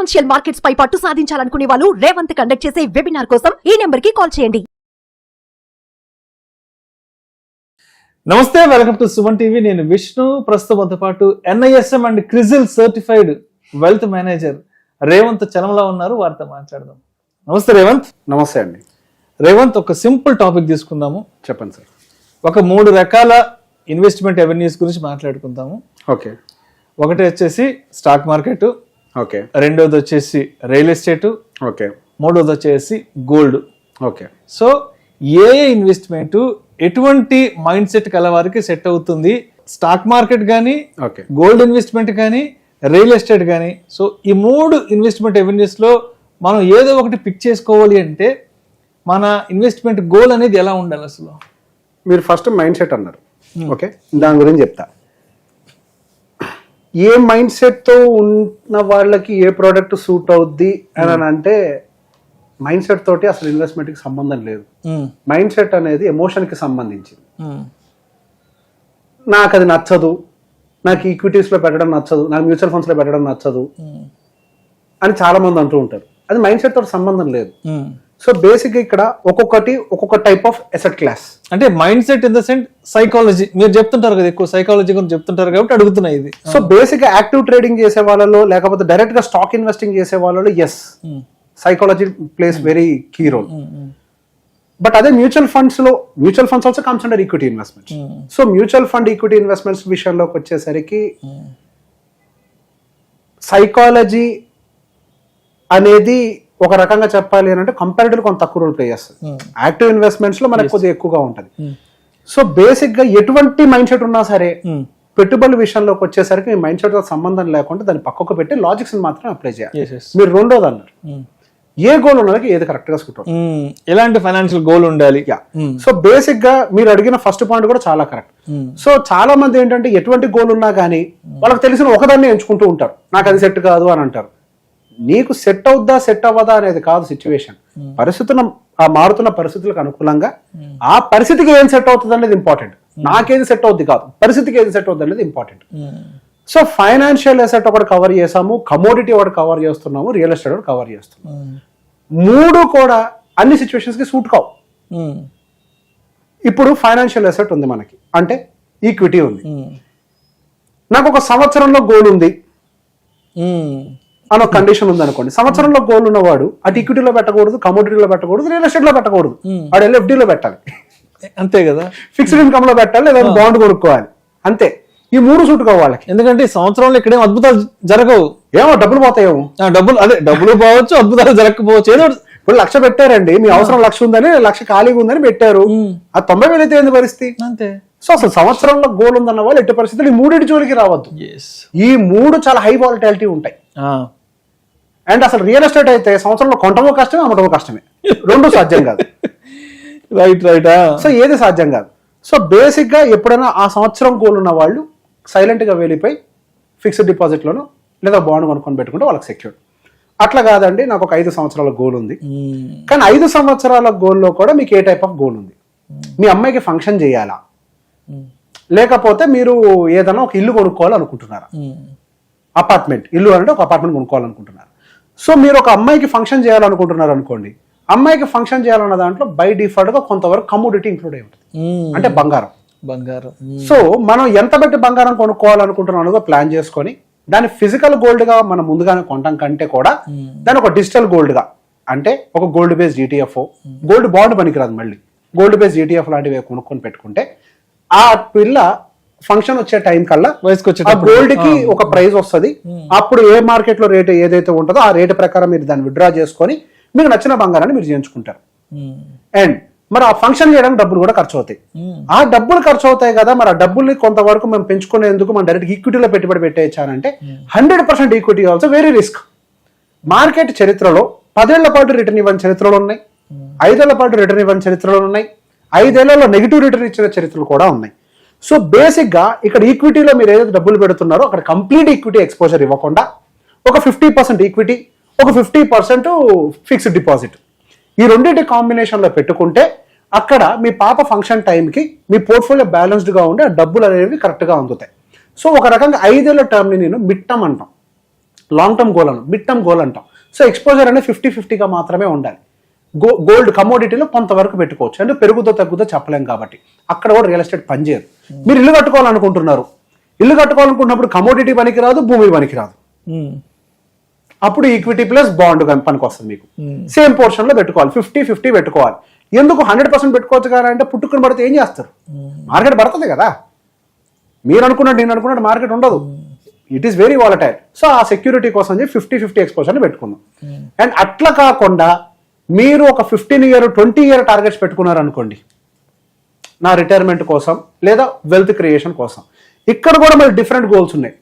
Financial markets పై పట్టు సాధించాలనుకునే వాళ్ళు Revanth conduct చేసే వెబినార్ కోసం ఈ నెంబర్ కి కాల్ చేయండి. నమస్తే, వెల్కమ్ టు సుమన్ టీవీ. నేను విష్ణు. ప్రస్తుతంతో పాటు NISM and CRISIL certified wealth manager Revanth Chalamala ఉన్నారు. వారితో మాట్లాడదాం. నమస్తే రేవంత్. నమస్తే అండి. రేవంత్, ఒక సింపుల్ టాపిక్ తీసుకుందాము. చెప్పండి సార్. ఒక 3 రకాల ఇన్వెస్ట్మెంట్ అవెన్యూస్ గురించి మాట్లాడుకుందాము. ఓకే. ఒకటి వచ్చేసి స్టాక్ మార్కెట్, ఓకే. రెండోది వచ్చేసి రియల్ ఎస్టేట్, ఓకే. మూడోది వచ్చేసి గోల్డ్. ఓకే. సో ఏ ఇన్వెస్ట్మెంట్ ఎటువంటి మైండ్ సెట్ కలవారికి సెట్ అవుతుంది? స్టాక్ మార్కెట్ కానీ, ఓకే, గోల్డ్ ఇన్వెస్ట్మెంట్ కానీ, రియల్ ఎస్టేట్ కానీ. సో ఈ 3 ఇన్వెస్ట్మెంట్ అవెన్యూస్ లో మనం ఏదో ఒకటి పిక్ చేసుకోవాలి అంటే మన ఇన్వెస్ట్మెంట్ గోల్ అనేది ఎలా ఉండాలి అసలు? మీరు ఫస్ట్ మైండ్ సెట్ అన్నారు. ఓకే, దాని గురించి చెప్తా. ఏ మైండ్ సెట్ తో ఉన్న వాళ్ళకి ఏ ప్రోడక్ట్ సూట్ అవుద్ది అని అంటే మైండ్ సెట్ తోటి అసలు ఇన్వెస్ట్మెంట్ కి సంబంధం లేదు. మైండ్ సెట్ అనేది ఎమోషన్ కి సంబంధించింది. నాకు అది నచ్చదు, నాకు ఈక్విటీస్ లో పెట్టడం నచ్చదు, నాకు మ్యూచువల్ ఫండ్స్ లో పెట్టడం నచ్చదు అని చాలా మంది అంటూ ఉంటారు. అది మైండ్ సెట్ తోటి సంబంధం లేదు. సో బేసిక్ గా ఇక్కడ ఒక్కొక్క టైప్ ఆఫ్ ఎసెట్ క్లాస్. అంటే mind set in the sense psychology మీరు చెప్తుంటారు కదా, ఎక్కువ సైకాలజీ గురించి చెప్తుంటారు కాబట్టి అడుగుతున్నా ఇది. సో బేసిక్ గా యాక్టివ్ ట్రేడింగ్ చేసే వాళ్ళలో లేకపోతే డైరెక్ట్ గా స్టాక్ ఇన్వెస్టింగ్ చేసే వాళ్ళలో yes, psychology plays very key role. But అదే mutual funds also comes under equity investments. So mutual fund equity investments విషయంలోకి వచ్చేసరికి సైకాలజీ అనేది ఒక రకంగా చెప్పాలి అని అంటే కంపారిటివ్ కొంత తక్కువ రోల్ ప్లే చేస్తుంది. యాక్టివ్ ఇన్వెస్ట్మెంట్స్ లో మనకు కొద్దిగా ఎక్కువగా ఉంటుంది. సో బేసిక్ గా ఎటువంటి మైండ్ సెట్ ఉన్నా సరే పెట్టుబడి విషయంలోకి వచ్చేసరికి మీ మైండ్ సెట్ తో సంబంధం లేకుండా దాన్ని పక్కకు పెట్టి లాజిక్స్ మాత్రం అప్లై చేయాలి. మీరు రెండోది అన్నారు, ఏ గోల్ ఉన్నది ఏది కరెక్ట్ గా సూట్ అవుతుంది, ఎలాంటి ఫైనాన్షియల్ గోల్ ఉండాలి. సో బేసిక్ గా మీరు అడిగిన ఫస్ట్ పాయింట్ కూడా చాలా కరెక్ట్. సో చాలా మంది ఏంటంటే ఎటువంటి గోల్ ఉన్నా కానీ వాళ్ళకి తెలిసిన ఒకదాన్ని ఎంచుకుంటూ ఉంటారు. నాకు అది సెట్ కాదు అని అంటారు. నీకు సెట్ అవుద్దా సెట్ అవ్వదా అనేది కాదు సిచ్యువేషన్. పరిస్థితులు ఆ మారుతున్న పరిస్థితులకు అనుకూలంగా ఆ పరిస్థితికి ఏం సెట్ అవుతుంది అనేది ఇంపార్టెంట్. నాకేది సెట్ అవుద్ది కాదు, పరిస్థితికి ఏది సెట్ అవుద్ది అనేది ఇంపార్టెంట్. సో ఫైనాన్షియల్ అసెట్ ఒకటి కవర్ చేసాము, కమోడిటీ ఒకటి కవర్ చేస్తున్నాము, రియల్ ఎస్టేట్ ఒకటి కవర్ చేస్తున్నాము. 3 కూడా అన్ని సిచ్యువేషన్స్ కి సూట్ కావు. ఇప్పుడు ఫైనాన్షియల్ అసెట్ ఉంది మనకి, అంటే ఈక్విటీ ఉంది. నాకు ఒక సంవత్సరంలో గోల్ ఉంది అని ఒక కండిషన్ ఉంది అనుకోండి. సంవత్సరంలో గోల్ ఉన్నవాడు అటు ఈక్విటీలో పెట్టకూడదు, కమోడిటీలో పెట్టకూడదు, రియల్ ఎస్టేట్ లో పెట్టకూడదు. వాడు LFD లో పెట్టాలి, అంతే కదా. ఫిక్స్డ్ ఇన్కమ్ లో పెట్టాలి, లేదా బాండ్ కొనుక్కోవాలి, అంతే. ఈ 3 సూట్ కావు వాళ్ళకి. ఎందుకంటే ఈ సంవత్సరంలో ఇక్కడేం అద్భుతాలు జరగవు. ఏమో డబ్బులు పోతాయేమో, డబ్బులు పోవచ్చు, అద్భుతాలు జరగకపోవచ్చు. ఏదో ఇప్పుడు 1,00,000 పెట్టారండి, మీ అవసరం 1,00,000 ఉందని, 1,00,000 ఖాళీగా ఉందని పెట్టారు. ఆ 90,000 అయితే ఏంది పరిస్థితి? అంతే. సో అసలు సంవత్సరంలో గోల్ ఉందన్న వాళ్ళు ఎట్టి పరిస్థితులు ఈ 3 జోలికి రావద్దు. ఈ 3 చాలా హై వాలటిలిటీ ఉంటాయి. అండ్ అసలు రియల్ ఎస్టేట్ అయితే సంవత్సరంలో కొనటమో కష్టమే, అమ్మటమో కష్టమే, 2 సాధ్యం కాదు. రైట్. సో ఏది సాధ్యం కాదు. సో బేసిక్ గా ఎప్పుడైనా ఆ సంవత్సరం గోల్ ఉన్న వాళ్ళు సైలెంట్ గా వెళ్ళిపోయి ఫిక్స్డ్ డిపాజిట్ లోనో లేదా బాండ్ కొనుక్కొని పెట్టుకుంటే వాళ్ళకి సెక్యూర్. అట్లా కాదండి, నాకు ఒక 5 సంవత్సరాల గోల్ ఉంది, కానీ 5 సంవత్సరాల గోల్లో కూడా మీకు ఏ టైప్ ఆఫ్ గోల్ ఉంది? మీ అమ్మాయికి ఫంక్షన్ చేయాలా, లేకపోతే మీరు ఏదైనా ఒక ఇల్లు కొనుక్కోవాలనుకుంటున్నారా? అపార్ట్మెంట్, ఇల్లు అంటే ఒక అపార్ట్మెంట్ కొనుక్కోవాలనుకుంటున్నారు. సో మీరు ఒక అమ్మాయికి ఫంక్షన్ చేయాలనుకుంటున్నారు అనుకోండి. అమ్మాయికి ఫంక్షన్ చేయాలన్న దాంట్లో బై డిఫాల్ట్ గా కొంతవరకు కమోడిటీ ఇంక్లూడ్ అయి ఉంటుంది, అంటే బంగారం. సో మనం ఎంత బట్టి బంగారం కొనుక్కోవాలనుకుంటున్నాం అనేది ప్లాన్ చేసుకొని దాన్ని ఫిజికల్ గోల్డ్ గా మనం ముందుగానే కొనడం కంటే కూడా దాన్ని ఒక డిజిటల్ గోల్డ్ గా, అంటే ఒక gold based ETF, gold bond పనికిరాదు, మళ్ళీ గోల్డ్ బేస్డ్ ETF లాంటివి కొనుక్కొని పెట్టుకుంటే ఆ పిల్ల ఫంక్షన్ వచ్చే టైం కల్లా ఆ గోల్డ్ కి ఒక ప్రైస్ వస్తుంది. అప్పుడు ఏ మార్కెట్ లో రేట్ ఏదైతే ఉంటుందో ఆ రేటు ప్రకారం మీరు దాన్ని విత్డ్రా చేసుకొని మీకు నచ్చిన బంగారాన్ని మీరు చేయించుకుంటారు. అండ్ మరి ఆ ఫంక్షన్ చేయడానికి డబ్బులు కూడా ఖర్చు అవుతాయి. ఆ డబ్బులు ఖర్చు అవుతాయి కదా, మరి ఆ డబ్బుల్ని కొంతవరకు మేము పెంచుకునేందుకు మనం డైరెక్ట్ ఈక్విటీలో పెట్టుబడి పెట్టేయచ్చానంటే 100% equity also very risk. Market చరిత్రలో 10 ఏళ్ల పాటు రిటర్న్ ఇవ్వని చరిత్రలు ఉన్నాయి, 5 ఏళ్ల పాటు రిటర్న్ ఇవ్వని చరిత్రలు ఉన్నాయి, 5 ఏళ్లలో నెగిటివ్ రిటర్న్ ఇచ్చిన చరిత్రలు కూడా ఉన్నాయి. సో బేసిక్ గా ఇక్కడ ఈక్విటీలో మీరు ఏదైతే డబ్బులు పెడుతున్నారో అక్కడ కంప్లీట్ ఈక్విటీ ఎక్స్పోజర్ ఇవ్వకుండా ఒక 50% ఈక్విటీ, ఒక 50% ఫిక్స్డ్ డిపాజిట్, ఈ రెండింటి కాంబినేషన్ లో పెట్టుకుంటే అక్కడ మీ పాప ఫంక్షన్ టైంకి మీ పోర్ట్ఫోలియో బ్యాలెన్స్డ్ గా ఉండి ఆ డబ్బులు అనేవి కరెక్ట్ గా అందుతాయి. సో ఒక రకంగా 5 ఏళ్ల టర్మ్ ని నేను మిడ్ టర్మ్ అంటాం. లాంగ్ టర్మ్ గోల్ అన్నాం, మిడ్ టర్మ్ గోల్ అంటాం. సో ఎక్స్పోజర్ అనేది 50-50గా మాత్రమే ఉండాలి. గోల్డ్ కమోడిటీలో కొంతవరకు పెట్టుకోవచ్చు, అంటే పెరుగుతో తగ్గుతో చెప్పలేం కాబట్టి అక్కడ కూడా రియల్ ఎస్టేట్ పనిచేయదు. మీరు ఇల్లు కట్టుకోవాలనుకుంటున్నారు, ఇల్లు కట్టుకోవాలనుకున్నప్పుడు కమోడిటీ పనికిరాదు, భూమి పనికిరాదు, అప్పుడు ఈక్విటీ ప్లస్ బాండ్ పనికి వస్తుంది. మీకు సేమ్ పోర్షన్ లో పెట్టుకోవాలి, 50-50 పెట్టుకోవాలి. ఎందుకు 100% పెట్టుకోవచ్చు కదా అంటే పుట్టుకుని పడితే ఏం చేస్తారు, మార్కెట్ పడుతుంది కదా. మీరు అనుకున్నట్టు నేను అనుకున్నట్టు మార్కెట్ ఉండదు, it is very volatile. So ఆ సెక్యూరిటీ కోసం 50-50 ఎక్స్పోజర్ని పెట్టుకుందాం. అండ్ అట్లా కాకుండా మీరు ఒక 15 year 20 year టార్గెట్స్ పెట్టుకున్నారు అనుకోండి, నా రిటైర్మెంట్ కోసం లేదా వెల్త్ క్రియేషన్ కోసం, ఇక్కడ కూడా మరి డిఫరెంట్ గోల్స్ ఉన్నాయి.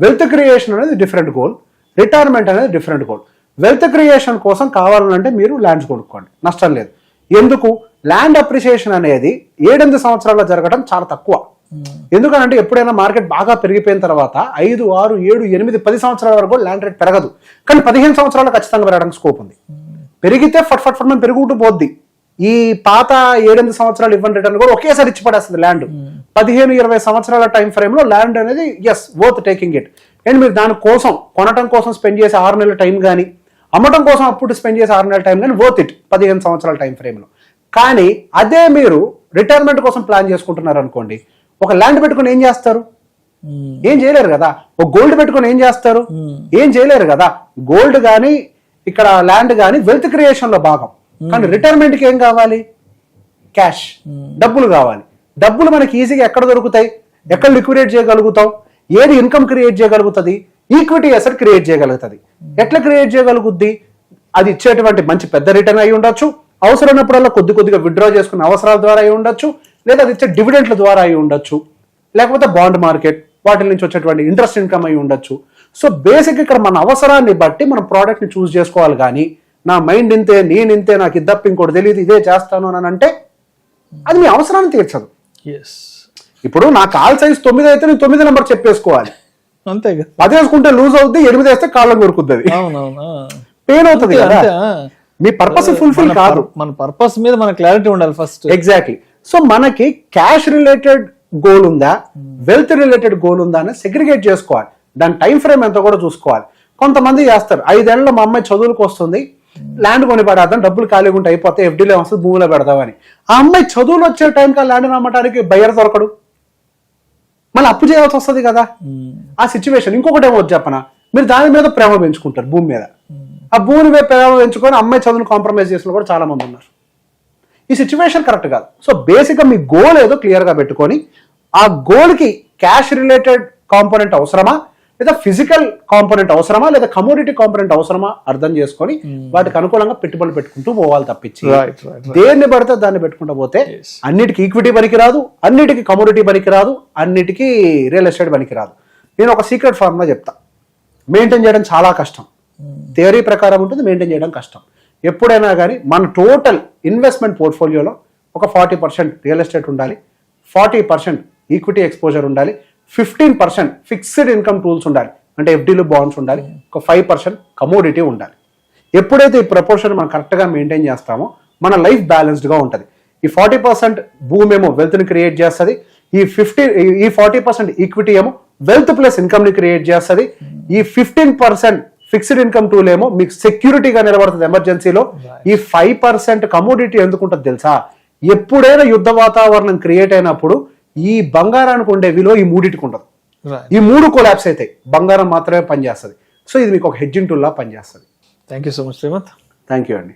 వెల్త్ క్రియేషన్ అనేది డిఫరెంట్ గోల్, రిటైర్మెంట్ అనేది డిఫరెంట్ గోల్. వెల్త్ క్రియేషన్ కోసం కావాలంటే మీరు ల్యాండ్స్ కొనుక్కోండి, నష్టం లేదు. ఎందుకు, ల్యాండ్ అప్రిసియేషన్ అనేది 7-8 సంవత్సరాల్లో జరగడం చాలా తక్కువ. ఎందుకంటే ఎప్పుడైనా మార్కెట్ బాగా పెరిగిపోయిన తర్వాత 5, 6, 7, 8, 10 సంవత్సరాల వరకు ల్యాండ్ రేట్ పెరగదు, కానీ 15 సంవత్సరాలు ఖచ్చితంగా పెరగడానికి స్కోప్ ఉంది. పెరిగితే ఫట్ మనం పెరుగుతూ పోద్ది. ఈ పాత 7-8 సంవత్సరాలు ఇవ్వని రిటర్న్ కూడా ఒకేసారి ఇచ్చి పడేస్తుంది ల్యాండ్. 15-20 సంవత్సరాల టైం ఫ్రేమ్ లో ల్యాండ్ అనేది వర్త్ టేకింగ్ ఇట్. అండ్ మీరు దాని కోసం కొనటం కోసం స్పెండ్ చేసే 6 నెలల టైం కానీ, అమ్మటం కోసం అప్పుడు స్పెండ్ చేసే 6 నెలల టైం కానీ వర్త్ ఇట్ 15 సంవత్సరాల టైం ఫ్రేమ్ లో. కానీ అదే మీరు రిటైర్మెంట్ కోసం ప్లాన్ చేసుకుంటున్నారు అనుకోండి, ఒక ల్యాండ్ పెట్టుకుని ఏం చేస్తారు, ఏం చేయలేరు కదా. ఒక గోల్డ్ పెట్టుకుని ఏం చేస్తారు, ఏం చేయలేరు కదా. గోల్డ్ కానీ ఇక్కడ ల్యాండ్ కానీ వెల్త్ క్రియేషన్ లో భాగం. కానీ రిటైర్మెంట్ కి ఏం కావాలి, క్యాష్, డబ్బులు కావాలి. డబ్బులు మనకి ఈజీగా ఎక్కడ దొరుకుతాయి, ఎక్కడ లిక్విడేట్ చేయగలుగుతాం, ఏది ఇన్కమ్ క్రియేట్ చేయగలుగుతుంది, ఈక్విటీ అసెట్ క్రియేట్ చేయగలుగుతుంది. ఎట్లా క్రియేట్ చేయగలుగుద్ది, అది ఇచ్చేటువంటి మంచి పెద్ద రిటర్న్ అయి ఉండొచ్చు, అవసరమైనప్పుడల్లా కొద్దిగా విత్డ్రా చేసుకునే అవసరాల ద్వారా అయి ఉండొచ్చు, లేదా అది ఇచ్చే డివిడెంట్ల ద్వారా అయి ఉండొచ్చు, లేకపోతే బాండ్ మార్కెట్ వాటి నుంచి వచ్చేటువంటి ఇంట్రెస్ట్ ఇన్కమ్ అయి ఉండొచ్చు. సో బేసిక్ ఇక్కడ మన అవసరాన్ని బట్టి మనం ప్రోడక్ట్ ని చూస్ చేసుకోవాలి. కానీ నా మైండ్ ఇంతే, నేను ఇంతే, నాకు ఇది తప్ప ఇంకోటి తెలియదు, ఇదే చేస్తాను అని అంటే అది మీ అవసరాన్ని తీర్చదు. ఇప్పుడు నా కాల్ సైజ్ 9 అయితే నేను 9 నెంబర్ చెప్పేసుకోవాలి, అంతే కదా. 10 వేసుకుంటే లూజ్ అవుద్ది, 8 వేస్తే కాళ్ళకు కొరుకుద్ది, పెయిన్ అవుతుంది కదా. మీ పర్పస్ ఫుల్ఫిల్ కాదు, మన పర్పస్ మీద మన క్లారిటీ ఉండాలి ఫస్ట్. ఎగ్జాక్ట్లీ. సో మనకి క్యాష్ రిలేటెడ్ గోల్ ఉందా, వెల్త్ రిలేటెడ్ గోల్ ఉందా అని సెగ్రిగేట్ చేసుకోవాలి. దాని టైం ఫ్రేమ్ ఎంతో కూడా చూసుకోవాలి. కొంతమంది చేస్తారు, 5 ఏళ్ళలో మా అమ్మాయి చదువులకు వస్తుంది, ల్యాండ్ కొని పడేద్దాం, డబ్బులు ఖాళీగా ఉంటే అయిపోతే ఎఫ్డీలో వస్తుంది, భూమిలో పెడదామని. ఆ అమ్మాయి చదువులు వచ్చే టైంకి ఆ ల్యాండ్ అమ్మటానికి బయ్యర్ దొరకడు, మళ్ళీ అప్పు చేయాల్సి వస్తుంది కదా. ఆ సిచ్యువేషన్. ఇంకొకటి ఏమో చెప్పనా, మీరు దాని మీద ప్రేమ పెంచుకుంటారు, భూమి మీద. ఆ భూమి మీద ప్రేమ పెంచుకొని అమ్మాయి చదువును కాంప్రమైజ్ చేసిన కూడా చాలా మంది ఉన్నారు. ఈ సిచ్యువేషన్ కరెక్ట్ కాదు. సో బేసిక్గా మీ గోల్ ఏదో క్లియర్గా పెట్టుకొని, ఆ గోల్కి క్యాష్ రిలేటెడ్ కాంపోనెంట్ అవసరమా, లేదా ఫిజికల్ కాంపోనెంట్ అవసరమా, లేదా కమోడిటీ కాంపోనెంట్ అవసరమా అర్థం చేసుకొని వాటికి అనుకూలంగా పెట్టుబడులు పెట్టుకుంటూ పోవాలి తప్పించి దేన్ని పడితే దాన్ని పెట్టుకుంటూ పోతే అన్నిటికీ ఈక్విటీ పనికిరాదు, అన్నిటికీ కమోడిటీ పనికిరాదు, అన్నిటికీ రియల్ ఎస్టేట్ పనికిరాదు. నేను ఒక సీక్రెట్ ఫార్ములా చెప్తా, మెయింటైన్ చేయడం చాలా కష్టం. థియరీ ప్రకారం ఉంటుంది, మెయింటైన్ చేయడం కష్టం. ఎప్పుడైనా కానీ మన టోటల్ ఇన్వెస్ట్మెంట్ పోర్ట్ఫోలియోలో ఒక 40% రియల్ ఎస్టేట్ ఉండాలి, 40% ఈక్విటీ ఎక్స్పోజర్ ఉండాలి, 15% ఫిక్స్డ్ ఇన్కమ్ టూల్స్ ఉండాలి, అంటే ఎఫ్డీలు బాండ్స్ ఉండాలి, ఒక 5% కమోడిటీ ఉండాలి. ఎప్పుడైతే ఈ ప్రపోర్షన్ మనం కరెక్ట్గా మెయింటైన్ చేస్తామో మన లైఫ్ బ్యాలెన్స్డ్గా ఉంటుంది. ఈ 40% భూమి ఏమో వెల్త్ని క్రియేట్ చేస్తుంది, ఈ 40% ఈక్విటీ ఏమో వెల్త్ ప్లస్ ఇన్కమ్ని క్రియేట్ చేస్తుంది, ఈ 15% ఫిక్స్డ్ ఇన్కమ్ టూల్ ఏమో మీకు సెక్యూరిటీగా నిలబడుతుంది ఎమర్జెన్సీలో. ఈ 5% కమోడిటీ ఎందుకుంటుంది తెలుసా, ఎప్పుడైనా యుద్ధ వాతావరణం క్రియేట్ అయినప్పుడు ఈ బంగారానికి ఉండే విలువ ఈ మూడింటికి ఉండదు. ఈ 3 కొలాప్స్ అవుతాయి, బంగారం మాత్రమే పనిచేస్తుంది. సో ఇది మీకు ఒక హెడ్జింగ్ టూల్ లా పనిచేస్తుంది. Thank you so much Srimanth. Thank you అండి.